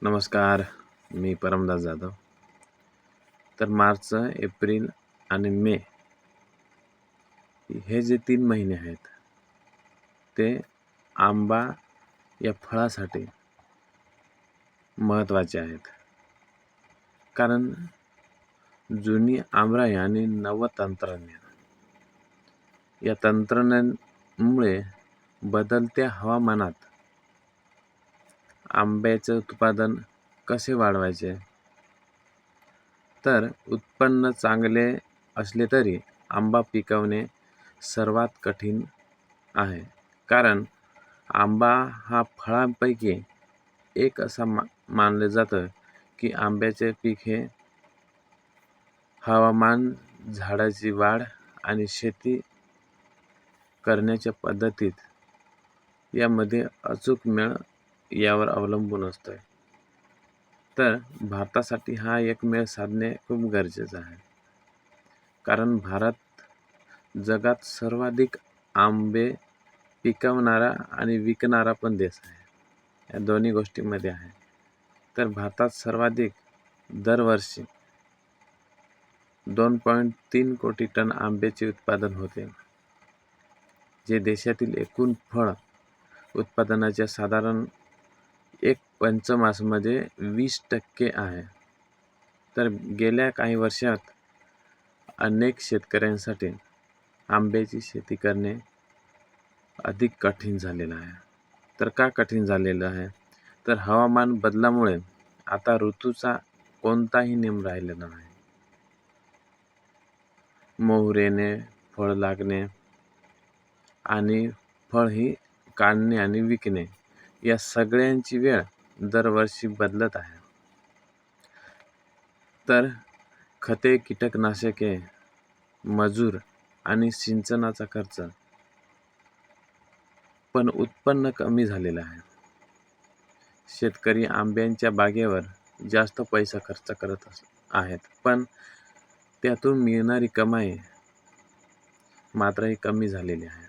नमस्कार, मी परमदास जाधव. तर मार्च, एप्रिल आणि मे हे जे 3 महिने आहेत, ते आंबा या फळासाठी महत्त्वाचे आहेत. कारण जुनी आमराई आणि नवतंत्रज्ञान या तंत्रज्ञानामुळे बदलत्या हवामानात आंब्याचं उत्पादन कसे वाढवायचे? तर उत्पन्न चांगले असले तरी आंबा पिकवणे सर्वात कठीण आहे. कारण आंबा हा फळांपैकी एक असा मानलं जातं की आंब्याचे पीक हे हवामान, झाडाची वाढ आणि शेती करण्याच्या पद्धतीत यामध्ये अचूक मेळ यावर अवलंबून असतं. तर भारतासाठी हा एक मेळ साधणे खूप गरजेचं आहे. कारण भारत जगात सर्वाधिक आंबे पिकवणारा आणि विकणारा पण देश आहे. या दोन्ही गोष्टींमध्ये आहे. तर भारतात सर्वाधिक दरवर्षी 2.3 कोटी टन आंब्याचे उत्पादन होते, जे देशातील एकूण फळ उत्पादनाच्या साधारण 1/5मध्ये 20% आहे. तर गेल्या काही वर्षात अनेक शेतकऱ्यांसाठी आंब्याची शेती करणे अधिक कठीण झालेलं आहे. तर का कठीण झालेलं आहे? तर हवामान बदलामुळे आता ऋतूचा कोणताही नेम राहिलेला नाही. मोहर येणे, फळ लागणे आणि फळ ही काढणे आणि विकणे या सगळ्यांची वेळ दरवर्षी बदलत आहे. तर खते, कीटकनाशके, मजूर आणि सिंचनाचा खर्च पण उत्पन्न कमी झालेलं आहे. शेतकरी आंब्याच्या बागेवर जास्त पैसा खर्च करत आहेत, पण त्यातून मिळणारी कमाई मात्रही कमी झालेली आहे.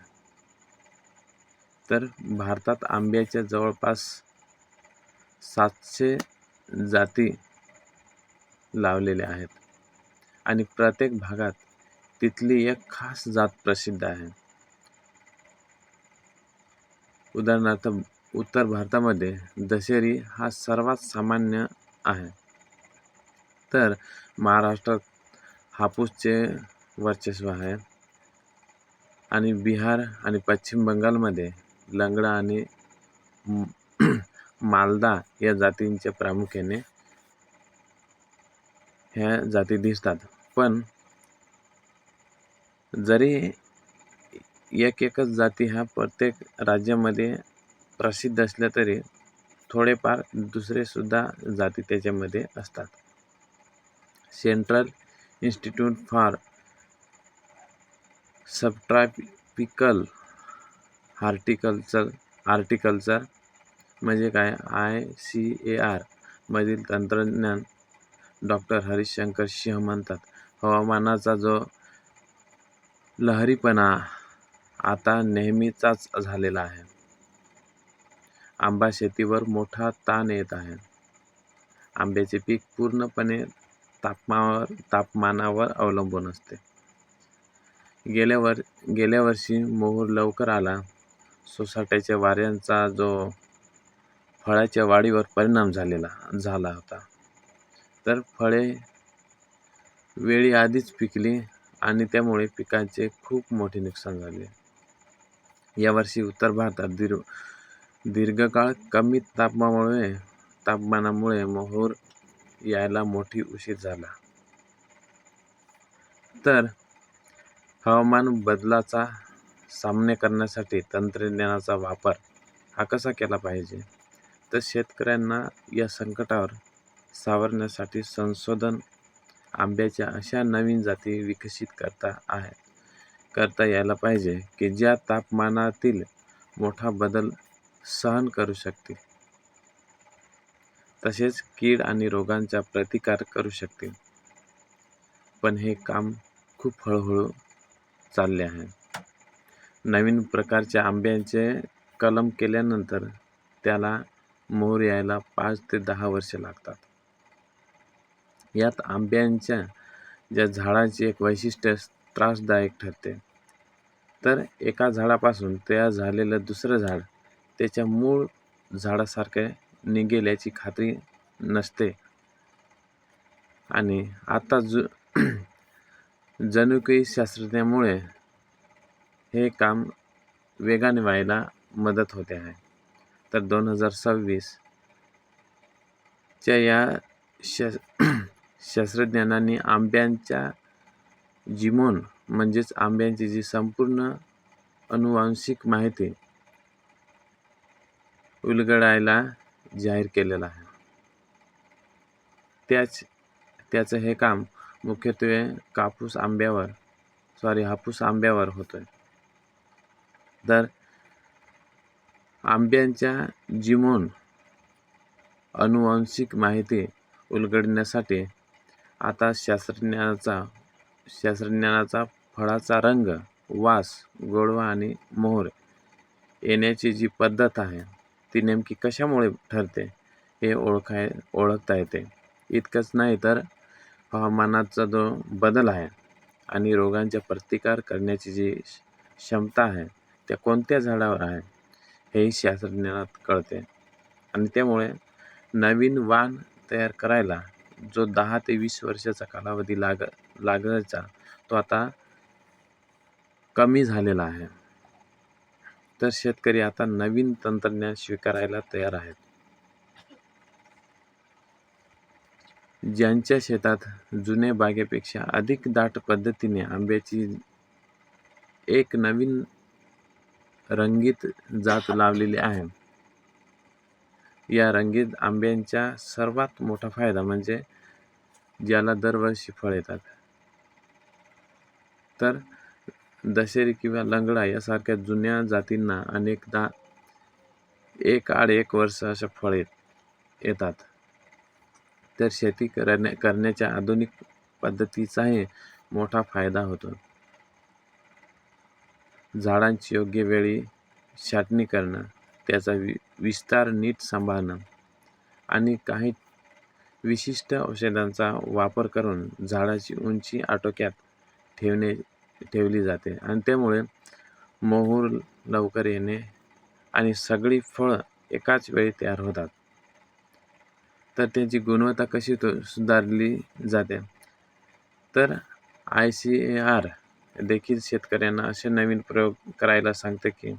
तर भारतात आंब्याच्या जवळपास 700 जाती लावलेल्या आहेत आणि प्रत्येक भागात तिथली एक खास जात प्रसिद्ध आहे. उदाहरणार्थ उत्तर भारतामध्ये दशेरी हा सर्वात सामान्य आहे. तर महाराष्ट्रात हापूसचे वर्चस्व आहे आणि बिहार आणि पश्चिम बंगालमध्ये लंगडा आणि मालदा या जातींच्या प्रामुख्याने ह्या जाती दिसतात. पण जरी एकच जाती ह्या प्रत्येक राज्यामध्ये प्रसिद्ध असल्या तरी थोडेफार दुसरे सुद्धा जाती त्याच्यामध्ये असतात. Central institute for subtropical horticulture म्हणजे काय, ICAR मधील तंत्रज्ञान डॉक्टर हरिशंकर सिंह म्हणतात, हवामानाचा जो लहरीपणा आता नेहमीचाच झालेला आहे. आंबा शेतीवर मोठा ताण येत आहे. आंब्याचे पीक पूर्णपणे तापमानावर अवलंबून असते. गेल्या वर्षी मोहर लवकर आला. सोसाट्याच्या वाऱ्यांचा जो फळाच्या वाढीवर परिणाम झाला होता. तर फळे वेळी आधीच पिकली आणि त्यामुळे पिकांचे खूप मोठे नुकसान झाले. यावर्षी उत्तर भारतात दीर्घकाळ कमी तापमानामुळे मोहर यायला मोठी उशीर झाला. तर हवामान बदलाचा सामना करण्यासाठी तंत्रज्ञानाचा वापर हा कसा केला पाहिजे? तर शेतकऱ्यांना या संकटावर सावरण्यासाठी संशोधन आंब्याच्या अशा नवीन जाती विकसित करता यायला पाहिजे की ज्या तापमानातील मोठा बदल सहन करू शकतील, तसेच कीड आणि रोगांचा प्रतिकार करू शकतील. पण हे काम खूप हळूहळू चालले आहे. नवीन प्रकारच्या आंब्याचे कलम केल्यानंतर त्याला मोहर यायला 5 ते 10 वर्षे लागतात. यात आंब्याच्या ज्या झाडाचे एक वैशिष्ट्य त्रासदायक ठरते. तर एका झाडापासून तयार झालेलं दुसरं झाड त्याच्या मूळ झाडासारखे निघेल याची खात्री नसते. आणि आता जनुकीय शास्त्रज्ञामुळे हे काम वेगाने व्हायला मदत होते आहे. तर 2026 च्या या शास्त्रज्ञांनी आंब्याच्या जीनोम म्हणजेच आंब्याची जी संपूर्ण अनुवांशिक माहिती उलगडायला जाहीर केलेलं आहे. त्याचं हे काम मुख्यत्वे हापूस आंब्यावर होतोय. तर आंब्याच्या जीनोम अनुवांशिक माहिती उलगडण्यासाठी आता शास्त्रज्ञानाचा फळाचा रंग, वास, गोडवा आणि मोहर येण्याची जी पद्धत आहे ती नेमकी कशामुळे ठरते हे ओळखता येते. इतकंच नाही तर हवामानाचा जो बदल आहे आणि रोगांचा प्रतिकार करण्याची जी क्षमता आहे त्या कोणत्या झाडावर आहे हेही शास्त्रज्ञांना कळते. आणि त्यामुळे नवीन वाण तयार करायला जो 10 ते 20 वर्षाचा कालावधी लागायचा तो आता कमी झालेला आहे. तर शेतकरी आता नवीन तंत्रज्ञान स्वीकारायला तयार आहेत. ज्यांच्या शेतात जुन्या बागेपेक्षा अधिक दाट पद्धतीने आंब्याची एक नवीन रंगीत जात लावलेली आहे. या रंगीत आंब्यांचा सर्वात मोठा फायदा म्हणजे ज्याला दरवर्षी फळ येतात. तर दशेरी किंवा लंगडा यासारख्या जुन्या जातींना अनेकदा 1 वर्ष अशा फळ येतात. तर शेती करण्याच्या आधुनिक पद्धतीचाही मोठा फायदा होतो. झाडांची योग्य वेळी छाटणी करणं, त्याचा विस्तार नीट सांभाळणं आणि काही विशिष्ट औषधांचा वापर करून झाडाची उंची आटोक्यात ठेवली जाते. आणि त्यामुळे मोहर लवकर येणे आणि सगळी फळं एकाच वेळी तयार होतात. तर त्यांची गुणवत्ता कशी सुधारली जाते तर ICAR देखील शेतकऱ्यांना असे नवीन प्रयोग करायला सांगते की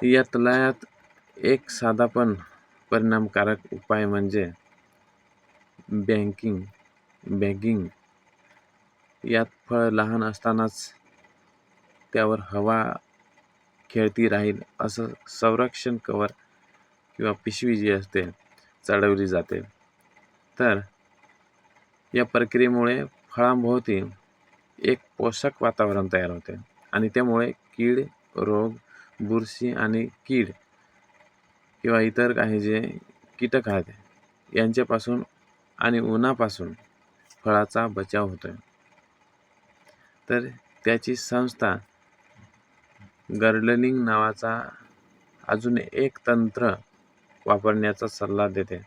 यात एक साधा पण परिणामकारक उपाय म्हणजे बॅगिंग. यात फळ लहान असतानाच त्यावर हवा खेळती राहील असं संरक्षण कव्हर किंवा पिशवी जी असते चढवली जाते. तर या प्रक्रियेमुळे फळांभोवती एक पोषक वातावरण तयार होते आणि त्यामुळे कीड, रोग, बुरशी आणि कीड किंवा इतर काही जे कीटक आहेत यांच्यापासून आणि उन्हापासून फळाचा बचाव होतोय. तर त्याची संस्था गार्डनिंग नावाचा अजून एक तंत्र वापरण्याचा सल्ला देते.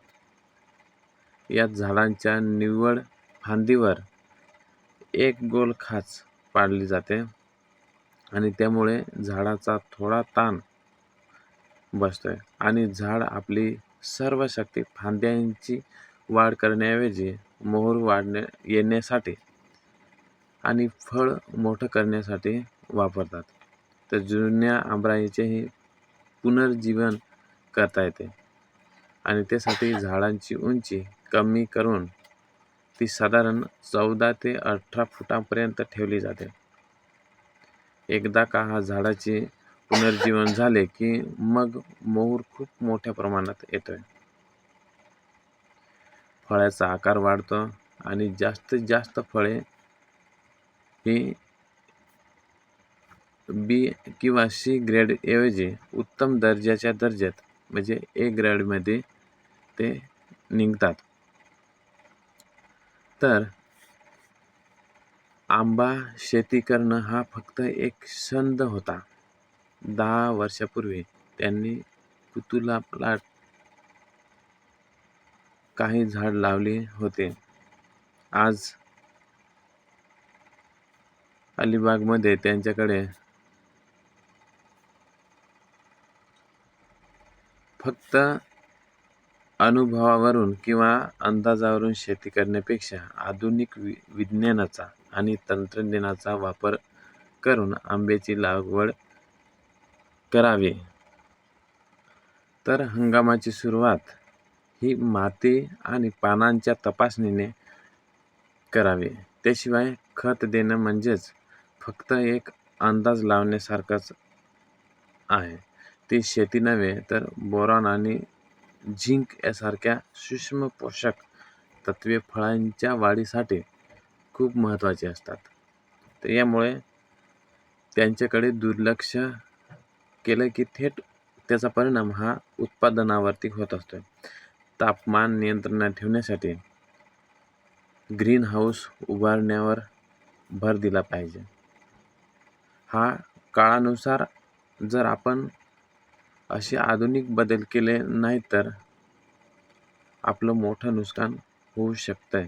यात झाडांच्या निव्वळ फांदीवर एक गोल खाच पाडली जाते आणि त्यामुळे झाडाचा थोडा ताण बसतोय आणि झाड आपली सर्व शक्ती फांद्यांची वाढ करण्याऐवजी मोहर येण्यासाठी आणि फळ मोठं करण्यासाठी वापरतात. तर जुन्या आंब्याचेही पुनर्जीवन करता येते आणि त्यासाठी झाडांची उंची कमी करून ती साधारण 14 ते 18 फुटांपर्यंत ठेवली जाते. एकदा का झाडाचे पुनर्जीवन झाले की मग मोहर खूप मोठ्या प्रमाणात येतोय. फळाचा आकार वाढतो आणि जास्तीत जास्त फळे ही B किंवा C ग्रेड ऐवजी उत्तम दर्जाच्या दर्जात म्हणजे A ग्रेडमध्ये ते निघतात. तर आंबा शेती करणं हा फक्त एक छंद होता 10 वर्षापूर्वी. त्यांनी पुतुला प्लॉट काही झाड लावले होते. आज अलिबागमध्ये त्यांच्याकडे फक्त अनुभवावरून किंवा अंदाजावरून शेती करण्यापेक्षा आधुनिक विज्ञानाचा आणि तंत्रज्ञानाचा वापर करून आंब्याची लागवड करावी. तर हंगामाची सुरुवात ही माती आणि पानांच्या तपासणीने करावी. त्याशिवाय खत देणं म्हणजेच फक्त एक अंदाज लावण्यासारखंच आहे. ती शेती नव्हे, तर बोरॉन आणि झिंक यासारख्या सूक्ष्म पोषक तत्वे फळांच्या वाढीसाठी खूप महत्त्वाची असतात. तर यामुळे त्यांच्याकडे दुर्लक्ष केलं की थेट त्याचा परिणाम हा उत्पादनावरती होत असतो. तापमान नियंत्रणात ठेवण्यासाठी ग्रीन हाऊस उभारण्यावर भर दिला पाहिजे. हा काळानुसार जर आपण असे आधुनिक बदल केले नाही तर आपलं मोठं नुकसान होऊ शकतंय.